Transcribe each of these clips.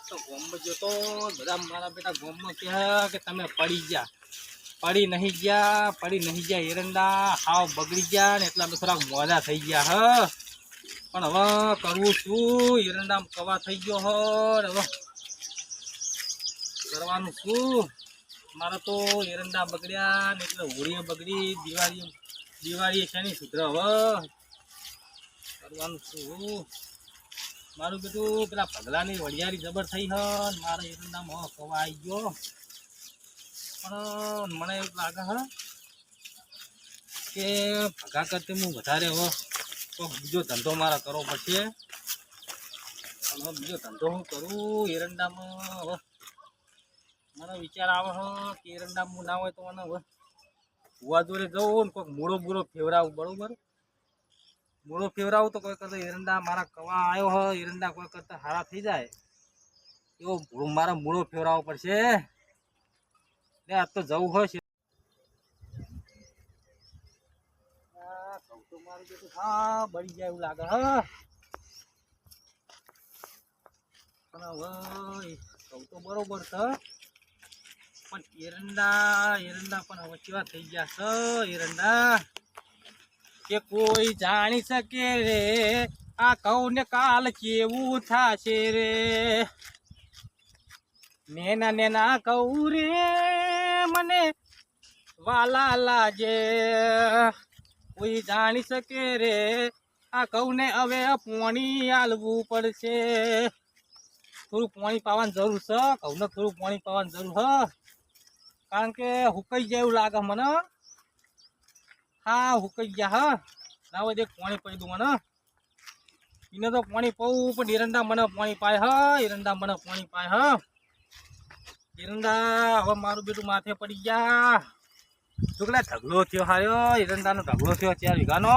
તો ગોમમાં જતો બધા મારા બેટા ગોમમાં કહે કે તમે પડી ગયા પડી નહીં ગયા એરંડા હાવ બગડી ગયા ને એટલા બધા થોડાક મોડા થઈ ગયા હ પણ હવે કરવું શું એરંડામાં કવા થઈ ગયો હ હવે કરવાનું શું મારા તો એરંડા બગડ્યા ને એટલે હોળીએ બગડી દિવાળીએ છે નહીં સુધરે હવે કરવાનું શું મારું બધું પેલા પગલાની વડિયારી જબર થઈ હ મારા એરંડામાં કવા આવી ગયો પણ મને એવું લાગે હ કે ભગા કરતે હું વધારે હવે તો બીજો ધંધો મારે કરવો પડશે અને હવે બીજો ધંધો હું કરું એરંડામાં હવે મને વિચાર આવે હ કે એરંડામાં હું ના હોય તો મને હવે ભુવા જોડે જવું ને કોઈક મૂળો ફેવરાવું બરોબર મૂળો ફેવરાવું તો કોઈ કરતા એરંડા મારા કવા આવ્યો હ એરંડા કોઈ કરતા હારા થઈ જાય એવો મારા મૂળો ફેવરાવો પડશે ને આજ તો જવું હોય છે ઘઉં તો મારું બેટું હા બળી જાય એવું લાગે હ પણ હવે ઘઉં તો બરોબર છે પણ એરંડા પણ હવે કેવા થઈ ગયા છે એરંડા કે કોઈ જાણી શકે રે આ ઘઉં ને કાલ કેવું થાશે રે નેના ઘઉં રે મને વાલા લાગે કોઈ જાણી શકે રે આ ઘઉં ને હવે પાણી આલવું પડશે થોડું પાણી પાવાની જરૂર છે ઘઉંને થોડું પાણી પાવાની જરૂર હ કારણ કે હુકાઈ જાય એવું લાગે મને હા હુકાઈ ગયા હ ના હોય દેખ પાણી પડી દઉં મને એને તો પાણી પાવું પણ એરંડા મને પાણી પાય હ એરંડા મને પાણી પાય હ એરંડા હવે મારું બેટું માથે પડી ગયા છોકરા ઢગલો થયો હાર્યો એરંડાનો ઢગલો થયો 4 વીઘાનો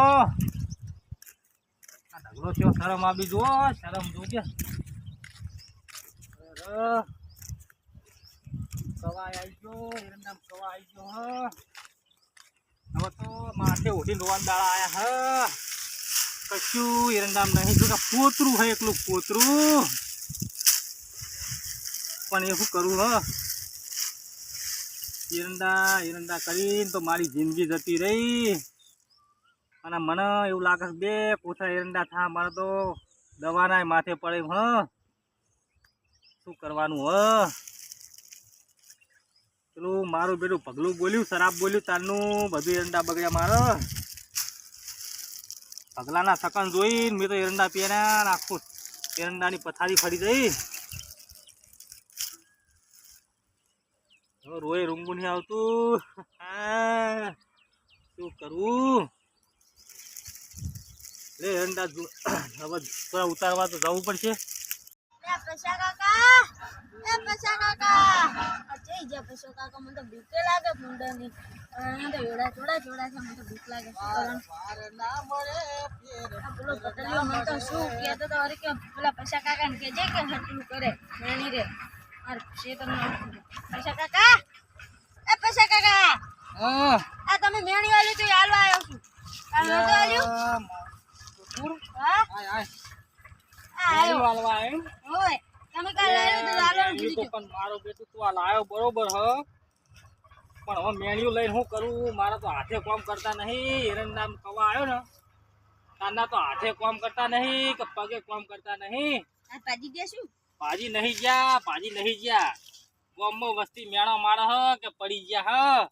આ ઢગલો થયો શરમ આપી જુઓ શરમ જોજે કવા આવી ગયો એરંડામાં કવા આવી ગયો હવે તો માથે ઉઠીને રોવાન દાડા આયા હ કશું એરંડામાં નહીં જોકા પોતરું હોય એકલું પોતરું પણ એ શું કરવું હ એરંડા કરીને તો મારી જિંદગી જતી રહી અને મને એવું લાગે બે કોથા એરંડા થા મારે તો દવાના માથે પડે હ શું કરવાનું હ પેલું મારું બેટું પગલું બોલ્યું શરાબ બોલ્યું તારનું બધું એરંડા બગડ્યા મારે પગલાના થકન જોઈને મેં તો એરંડા પહેર્યા આખું એરંડાની પથારી ફરી જઈ હવે રોય રૂંગું નહીં આવતું શું કરવું રે એરંડા હવે થોડા ઉતારવા તો જવું પડશે મને તો બીક લાગે મુંડાની તો એડા થોડા છે મને તો બીક લાગે પેલો પટલીઓ મને તો શું કહેતો તો અરે કે પેલા પૈસા કાકા ને કેજે કે હટલું કરે મેણી રે અરે શેતર પૈસા કાકા એ પૈસા કાકા આ તમે મેણી વાળી તો હાલવા આવ્યો છું આ નતો આલ્યું હા આય આયો હાલવા આવ્યો ઓય તમે કાલ લાવ્યો તો હાલવાનું કીધું પણ મારો બેટું તું આ લાયો બરોબર હ પણ હવે મેણિયું લઈને શું કરું મારા તો હાથે કામ કરતા નહીં એરંડામાં કવા આવ્યો ને તારના તો હાથે કામ કરતા નહીં કે પગે કામ કરતા નહીં આ પાજી દેશું પાજી નહીં ગયા ગામમાં વસ્તી મેણો મારે હ કે પડી ગયા હ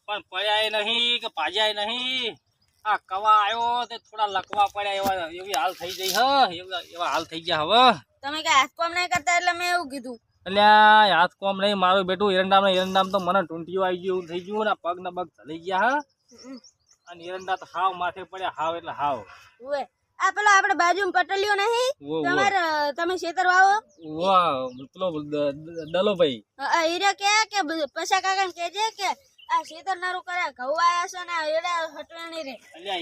પણ પડ્યા નહીં કે પાજ્યા નહીં આ કવા આવ્યો તે થોડા લકવા પડ્યા એવી હાલ થઈ ગઈ હ એવા હાલ થઈ ગયા હવે તમે કઈ હાથ કામ નહીં કરતા એટલે મેં એવું કીધું એટલે હાથ કોમ નહીં મારું બેટું એરંડામાં તો મને ટૂંટીઓ આવી ગયું એવું થઈ ગયું ને પગ ને પગ ચલી ગયા હ અને એરંડા તો હાવ માથે પડ્યા હાવ એટલે હાવ ઓએ આ પેલો આપણે બાજુમાં પટલીઓ નહીં તમારે તમે ખેતર વાવો વાહ પેલો દલો ભાઈ હીરા કે પૈસા કાકા ને કેજે કે આ ખેતર નારું કરે ઘઉં આયા છે ને એડા હટવાની રે અલ્યા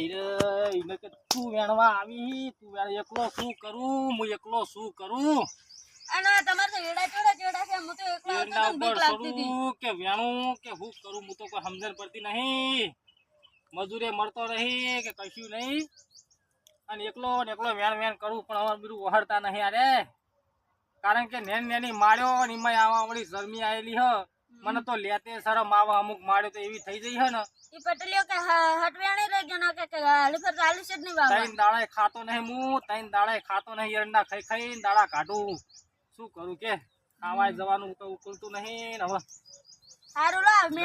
હીરે કે તું વેણવા આવી તું એકલો શું કરું હું એકલો શું કરું અને તમારે તો એડા ચોડા છે હું તો એકલો હતો તો બીક લાગતી હતી કે વેણું કે હું કરું હું તો કોઈ સમજણ પડતી નહીં મજૂરે મળતો નહીં કે કશું નહીં અને એકલો વેણ કરું પણ હવે બીજું વહાડતા નહીં અરે કારણ કે નેની માર્યો અને એમાં આવા વળી શરમી આવેલી હ મને તો લેતે શરમ આવા અમુક માર્યો તો એવી થઈ જઈ હે ને ઈ પટેલીઓ કે હટવાણી રહી ગયો ના કે લીફર ચાલુ છે જ નહીં બાબા ત્રણ દાડા ખાતો નહીં હું ત્રણ દાડા ખાતો નહીં એરંડા ખાઈ ખાઈને દાડા કાઢું શું કરું કે ખાવાય જવાનું તો ઉકલતું નહીં ને હવે સારું લો મે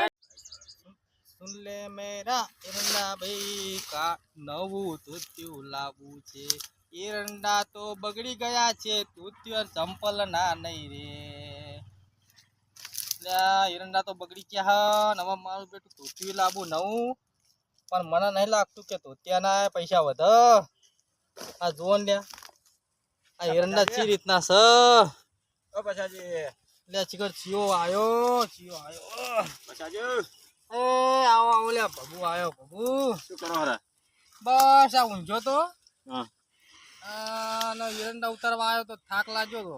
સુન લે મેરા એરંડા ભાઈ કા નવું ધોતિયું લાવવું છે એરંડા તો બગડી ગયા છે ધોતિયું ચંપલ ના નહીં રે એરંડા તો બગડી ગયા ને હવે મારું બેટું ધોતિયું લાવવું નવું પણ મને નહીં લાગતું કે ધોતિયાના પૈસા વધે આ જોન લ્યા આ એરંડા ચી રીતના છે ઓ પછાજી લે ચીકર ચિયો આયો પછાજી એ આવો આવો લે ભગુ આયો ભગુ શું કરો હરા બસ આ ઊંઝો તો હા એરંડા ઉતારવા આવ્યો તો થાક લાગ્યો તો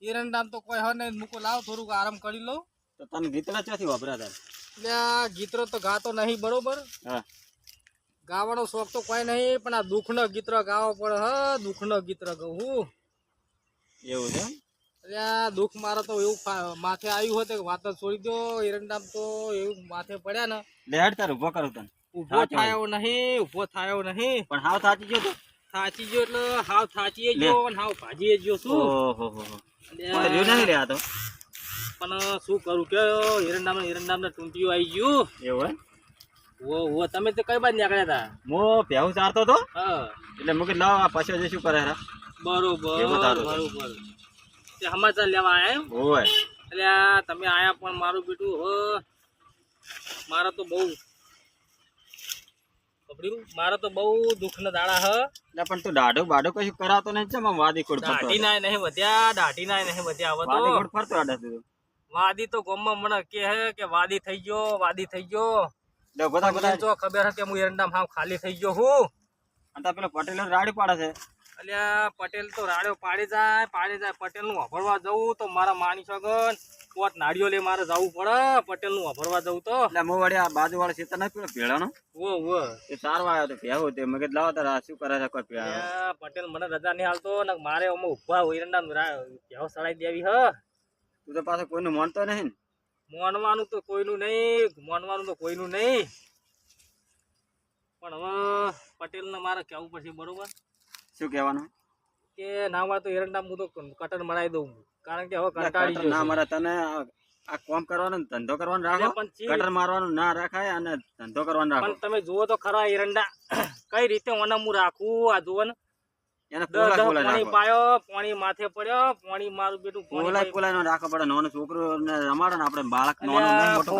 એરંડા તો કોઈ હર નહીં મૂકો લાવ થોડુંક આરામ કરી લઉં તો તને ગીતરા ક્યાંથી વાપર્યા હતા ગીતરો તો ગાતો નહીં બરોબર ગાવાનો શોખ તો કોઈ નહીં પણ આ દુઃખનો ગીતરો ગાવો પડે હ દુઃખનો ગીતરો ગાવું એવું છે એટલે આ દુઃખ મારે તો એવું માથે આવ્યું હોય તો વાત જ છોડી દો એરંડામ તો એવું માથે પડ્યા ને લેડ તાર ઉભો કરું તને ઉભો થાયો નહીં પણ હાવ થાચી ગયો તો થાચી ગયો એટલે હાવ થાચી ગયો અને હાવ ભાજી ગયો શું ઓહો નહીં રહ્યા તો પણ શું કરું કે એરંડામ ટૂંટીઓ આવી ગયું એવું હે તમે તો કઈ બાજુ નીકળ્યા હતા મો ભેહું ચારતો તો એટલે મુકે લાવ આ પાછો જે શું કરે બરોબર તે સમાચાર લેવા આયા હોય એટલે તમે આયા પણ મારું બેટું મારા તો બહુ મારા તો બહુ દુઃખના દાડા હ એટલે પણ તું દાઢો બાડો કશું કરાવતો નહીં છે વાદી કોડ દાઢી ના નહીં વધ્યા હવે તો વાદી કોડ ફરતો આડા તું વાદી તો ગોમમાં મને કે વાદી થઈ ગયો લે બધા જો ખબર હતી હું એરંડામ હાવ ખાલી થઈ ગયો હું અને પેલો પટેલ રાડી પાડે છે અલ્યા પટેલ તો રાડ્યો પાડી જાય પટેલ નું વાપરવા જવું તો મારા માની સગન કોટ નાડીઓ લે મારે જવું પડે પટેલ નું વાપરવા જવું તો એટલે મો વળી આ બાજુ વાળા ખેતર નથી પેલો ભેળાનો એ સારવા આવ્યો તો ભેહો તે મગજ લાવો તારા શું કરે છે કોઈ ભેળા પટેલ મને રજા નહીં હાલતો ને મારે અમે ઉભા એરંડા ભેહો સડાઈ દેવી હ તું તો પાછો કોઈનું માનતો નહીં મોનવાનું તો કોઈનું નહીં પણ હવે પટેલને મારે કહેવું પડશે બરોબર શું કહેવાનું કે ના હોય તો એરંડા હું તો કટર મરાઈ દઉં કારણ કે હવે કંટાળી ગયો ના મારે તને આ કામ કરવાનો ધંધો કરવાનો રાખો કટર મારવાનું ના રાખાય અને ધંધો કરવાનો રાખો પણ તમે જુઓ તો ખરા એરંડા કઈ રીતે ઓને હું રાખું આ જુઓ ને એને પાણી પાયો પાણી માથે પડ્યો પાણી મારું બેટું પોલાય રાખો પડે નાનો છોકરો રમાડો ને આપણે બાળક મોટો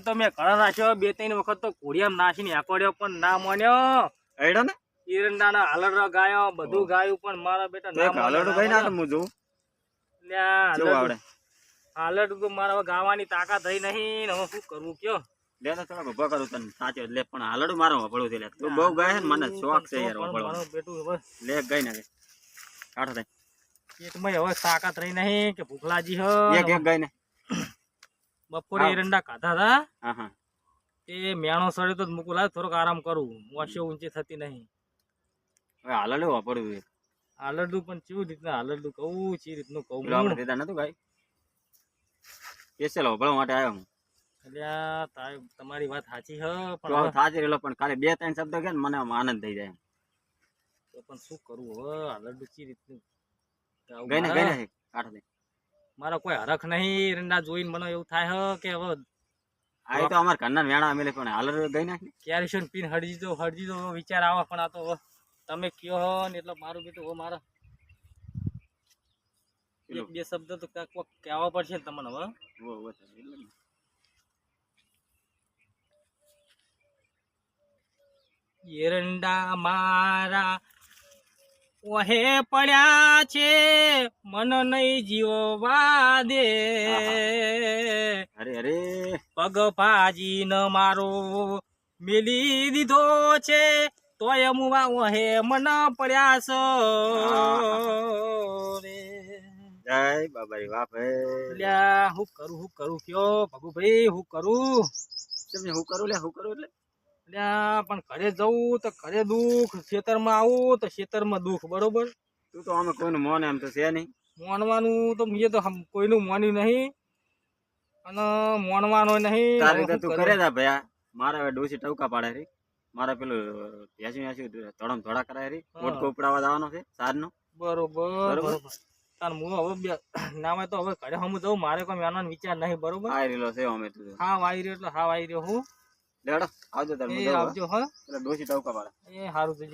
તો મેં ઘણા રાખ્યો 2-3 વખત તો ઘોડિયામાં નાસીને આકોડ્યો પણ ના માન્યો એડો ને એરંડાના હાલડો ગાયો બધું ગાયું પણ મારા બેટા હાલડું ગઈ નાખ હું જોઉં લે હાલડું તો મારા ગાવાની તાકાત થઈ નહીં હવે શું કરવું કયો લે તો થોડા ઉભા કરું તને સાચો લે પણ હાલડું મારો વપડવું છે લે તું બહુ ગાય છે મને શોખ છે યાર વપડવાનો બેટું હવે લે ગઈ ને કાઢો દે એકમાં હવે તાકાત રહી નહીં કે ભૂખલાજી હ એક ગઈ ને બપોરે એરંડા ખાધા હતા હા એ મેણો સડે તો મુકુલા થોડોક આરામ કરું વાશો ઊંચી થતી નહીં હવે હાલડું વાપરવું હાલડું પણ કેવી રીતના હાલડું કહું ચી રીતનું કહું આપણે દેતા નતું ગાય સ્પેશિયલ હોભળવા માટે આવ્યો હું એટલે તમારી વાત સાચી હ પણ સાચી રહેલો પણ ખાલી 2-3 શબ્દ કે મને આનંદ થઈ જાય તો પણ શું કરવું હવે હાલડું ચી રીતનું ગઈ ને કાઢ દે મારો કોઈ હરખ નહીં એરંડા જોઈને મને એવું થાય હ કે હવે આ તો અમાર ઘરના વેણા આમેલે પણ હાલર ગઈ નાખ ક્યારે છે પીન હડજી તો વિચાર આવે પણ આ તો તમે કયો હો ને એટલે મારું બેટું હો મારા 1-2 શબ્દ તો કોક કહેવા પડશે તમને હવે એરંડા મારા ઓહે પડ્યા છે મન નહીં જીવવા દે અરે અરે પગ ભાજી ન મારો મેલી દીધો છે તોય મુવા ઓહે મન પડ્યા છો રે જય બાબારી વાહ ભાઈ લ્યા હું કરું કયો ભગુભાઈ હું કરું એટલે પણ ઘરે જવું તો ઘરે દુઃખ ખેતરમાં આવું તો ખેતરમાં દુઃખ બરોબર તું તો અમે કોઈનું મોને એમ તો છે નહીં મોનવાનું તો મેં તો કોઈનું મોન્યું નહીં અને મોનવાનો નહીં. તારી હવે રીતે શું તું કરું? કરે જા ભયા. મારે હવે ડોસી ટવકા પાડે રી. મારે પેલું યાસી ધોળમ ધોળા કરાય રી. હા. ઓટકો ઉપડાવવા જવાનો છે સારનો. બરોબર બરોબર. બરોબર. તાર હું હવે નામે તો હવે ઘરે હમ જવું, મારે કોઈ મેનવાનો વિચાર નહીં. બરોબર. આ રીલો છે અમે તું. હા વાઈ રહ્યો એટલે હા વાઈ રહ્યો હું. લેડો આવજો તાર એ હું જાઉં, હો. આવજો હા. પેલા ડોસી ટવકા પાડે. એ સારું થયું.